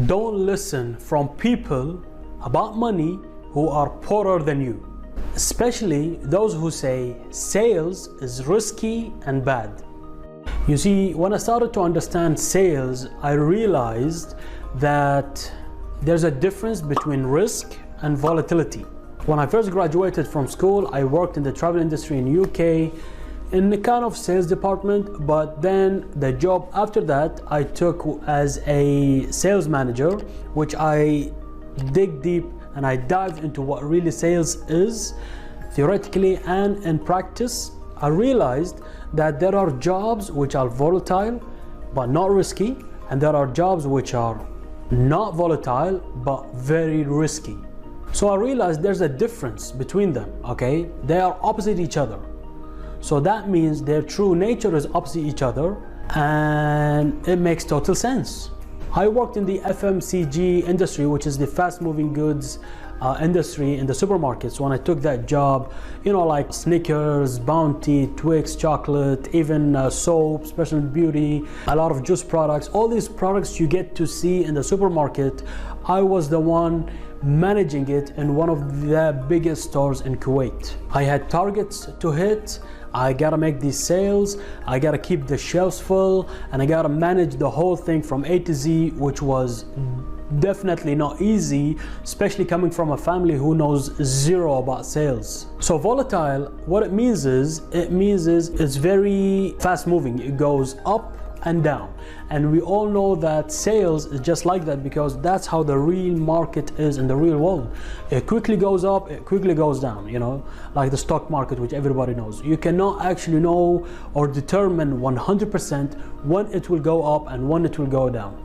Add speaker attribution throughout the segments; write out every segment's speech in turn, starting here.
Speaker 1: Don't listen from people about money who are poorer than you, especially those who say sales is risky and bad. You see, when I started to understand sales, I realized that there's a difference between risk and volatility. When I first graduated from school, I worked in the travel industry in UK in the kind of sales department, but then the job after that I took as a sales manager, which I dig deep and I dive into what really sales is theoretically and in practice. I realized that there are jobs which are volatile but not risky, and there are jobs which are not volatile but very risky. So I realized there's a difference between them, okay? They are opposite each other. So that means their true nature is opposite each other, and it makes total sense. I worked in the FMCG industry, which is the fast moving goods industry in the supermarkets. When I took that job, you know, like Snickers, Bounty, Twix, chocolate, even soaps, personal beauty, a lot of juice products, all these products you get to see in the supermarket, I was the one managing it in one of the biggest stores in Kuwait. I had targets to hit. I gotta make these sales, I gotta keep the shelves full, and I gotta manage the whole thing from A to Z, which was definitely not easy, especially coming from a family who knows zero about sales. So volatile, what it means is it's very fast moving. It goes up and down, and we all know that sales is just like that, because that's how the real market is in the real world. It quickly goes up, it quickly goes down, you know, like the stock market, which everybody knows. You cannot actually know or determine 100% when it will go up and when it will go down,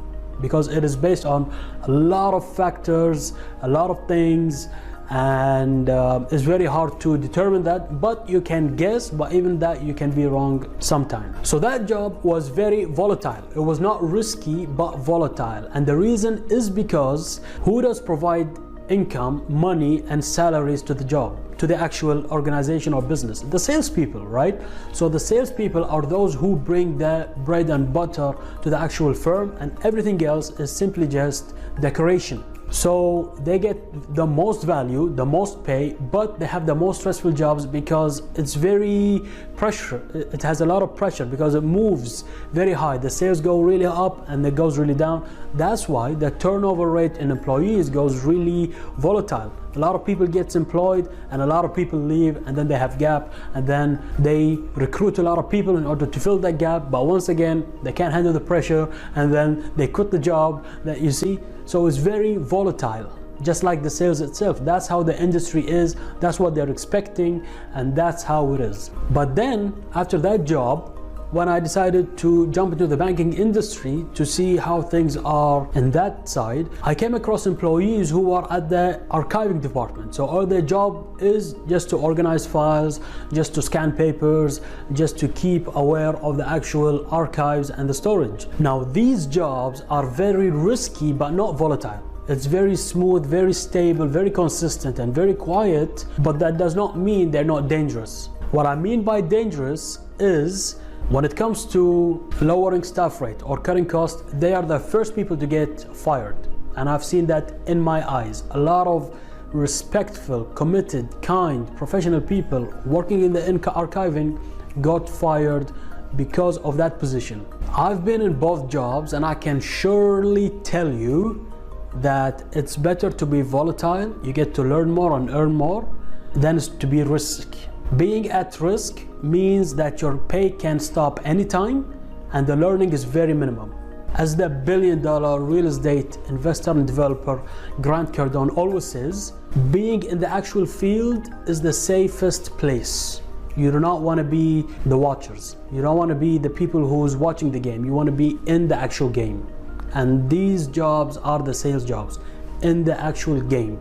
Speaker 1: because it is based on a lot of factors, a lot of things, and it's very hard to determine that, but you can guess, but even that you can be wrong sometimes. So that job was very volatile. It was not risky but volatile, and the reason is because who does provide income, money and salaries to the job, to the actual organization or business? The salespeople, right? So the salespeople are those who bring the bread and butter to the actual firm, and everything else is simply just decoration. So they get the most value, the most pay, but they have the most stressful jobs because it's very pressure. It has a lot of pressure because it moves very high. The sales go really up and it goes really down. That's why the turnover rate in employees goes really volatile. A lot of people gets employed and a lot of people leave, and then they have gap, and then they recruit a lot of people in order to fill that gap, but once again they can't handle the pressure and then they quit the job, that you see. So it's very volatile, just like the sales itself. That's how the industry is, that's what they're expecting, and that's how it is. But then after that job, when I decided to jump into the banking industry to see how things are in that side, I came across employees who are at the archiving department. So all their job is just to organize files, just to scan papers, just to keep aware of the actual archives and the storage. Now these jobs are very risky but not volatile. It's very smooth, very stable, very consistent and very quiet, but that does not mean they're not dangerous. What I mean by dangerous is when it comes to lowering staff rate or cutting costs, they are the first people to get fired. And I've seen that in my eyes. A lot of respectful, committed, kind, professional people working in the archiving got fired because of that position. I've been in both jobs, and I can surely tell you that it's better to be volatile. You get to learn more and earn more than to be risky. Being at risk means that your pay can stop anytime and the learning is very minimum. As the billion-dollar real estate investor and developer Grant Cardone always says, being in the actual field is the safest place. You do not want to be the watchers. You don't want to be the people who's watching the game. You want to be in the actual game. And these jobs are the sales jobs, in the actual game.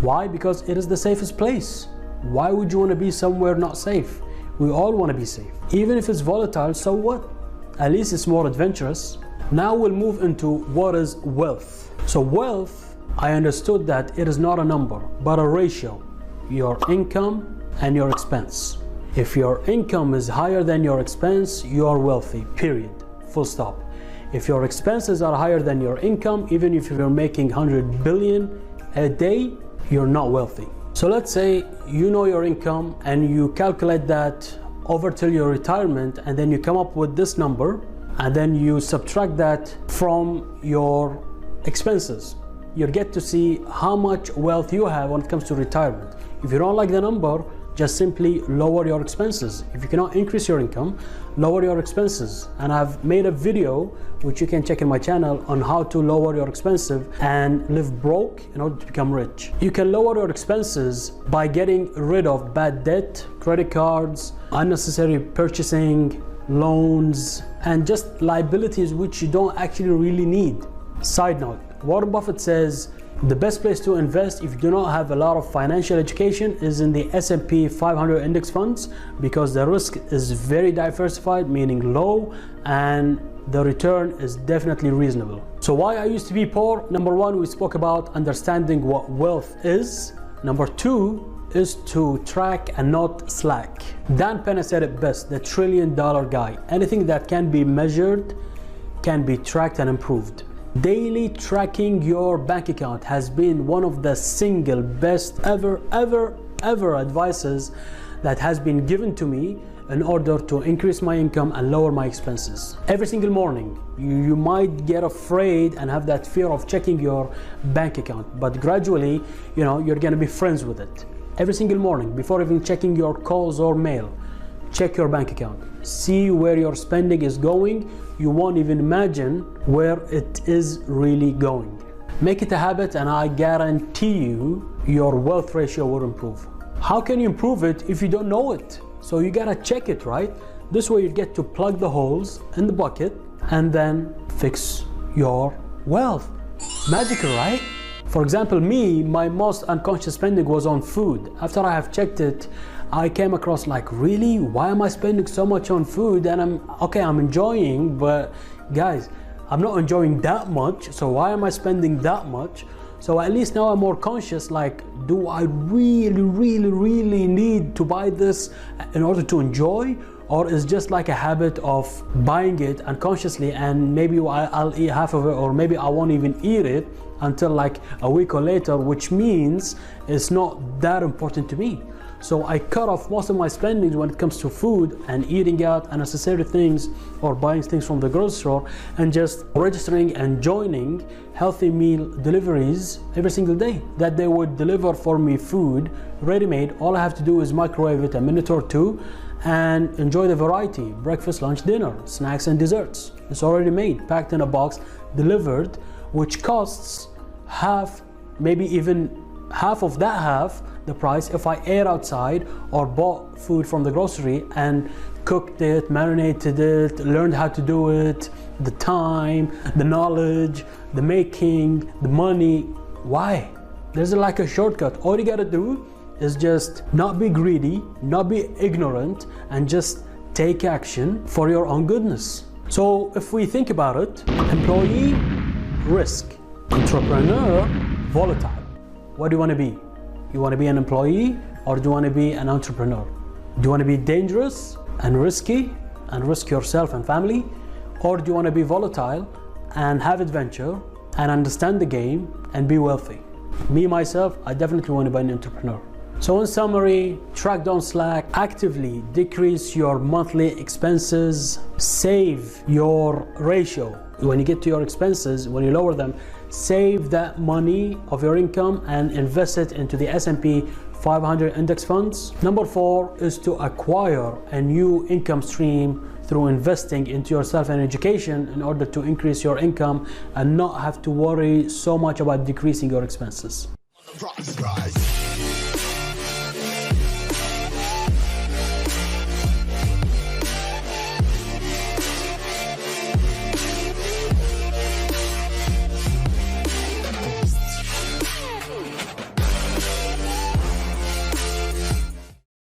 Speaker 1: Why? Because it is the safest place. Why would you want to be somewhere not safe? We all want to be safe. Even if it's volatile, so what? At least it's more adventurous. Now we'll move into what is wealth. So wealth, I understood that it is not a number, but a ratio. Your income and your expense. If your income is higher than your expense, you are wealthy, period, full stop. If your expenses are higher than your income, even if you're making 100 billion a day, you're not wealthy. So let's say you know your income and you calculate that over till your retirement, and then you come up with this number, and then you subtract that from your expenses. You'll get to see how much wealth you have when it comes to retirement. If you don't like the number, just simply lower your expenses. If you cannot increase your income, lower your expenses. And I've made a video, which you can check in my channel, on how to lower your expenses and live broke in order to become rich. You can lower your expenses by getting rid of bad debt, credit cards, unnecessary purchasing, loans, and just liabilities which you don't actually really need. Side note, Warren Buffett says the best place to invest if you do not have a lot of financial education is in the S&P 500 index funds, because the risk is very diversified, meaning low, and the return is definitely reasonable. So why I used to be poor? Number one, we spoke about understanding what wealth is. Number two is to track and not slack. Dan Penna said it best, the $1 trillion guy. Anything that can be measured can be tracked and improved. Daily tracking your bank account has been one of the single best ever advices that has been given to me in order to increase my income and lower my expenses. Every single morning, you might get afraid and have that fear of checking your bank account, but gradually, you're gonna be friends with it. Every single morning, before even checking your calls or mail, check your bank account. See where your spending is going. You won't even imagine where it is really going. Make it a habit, and I guarantee you your wealth ratio will improve. How can you improve it if you don't know it? So you gotta check it, right? This way you get to plug the holes in the bucket and then fix your wealth. Magical, right? For example, my most unconscious spending was on food. After I have checked it, I came across like, really? Why am I spending so much on food? And I'm enjoying, but guys, I'm not enjoying that much. So why am I spending that much? So at least now I'm more conscious, like, do I really need to buy this in order to enjoy? Or is just like a habit of buying it unconsciously, and maybe I'll eat half of it, or maybe I won't even eat it until like a week or later, which means it's not that important to me. So I cut off most of my spendings when it comes to food and eating out unnecessary things or buying things from the grocery store, and just registering and joining healthy meal deliveries every single day, that they would deliver for me food ready-made. All I have to do is microwave it a minute or two and enjoy the variety: breakfast, lunch, dinner, snacks and desserts. It's already made, packed in a box, delivered, which costs half, maybe even half of that half the price if I ate outside or bought food from the grocery and cooked it, marinated it, learned how to do it, the time, the knowledge, the making, the money. Why? There's like a shortcut. All you gotta do is just not be greedy, not be ignorant, and just take action for your own goodness. So if we think about it, employee, risk; entrepreneur, volatile. What do you want to be? You want to be an employee, or do you want to be an entrepreneur? Do you want to be dangerous and risky and risk yourself and family? Or do you want to be volatile and have adventure and understand the game and be wealthy? Me, myself, I definitely want to be an entrepreneur. So in summary, track, don't slack, actively decrease your monthly expenses, save your ratio. When you get to your expenses, when you lower them, save that money of your income and invest it into the S&P 500 index funds. Number 4 is to acquire a new income stream through investing into yourself and education in order to increase your income and not have to worry so much about decreasing your expenses.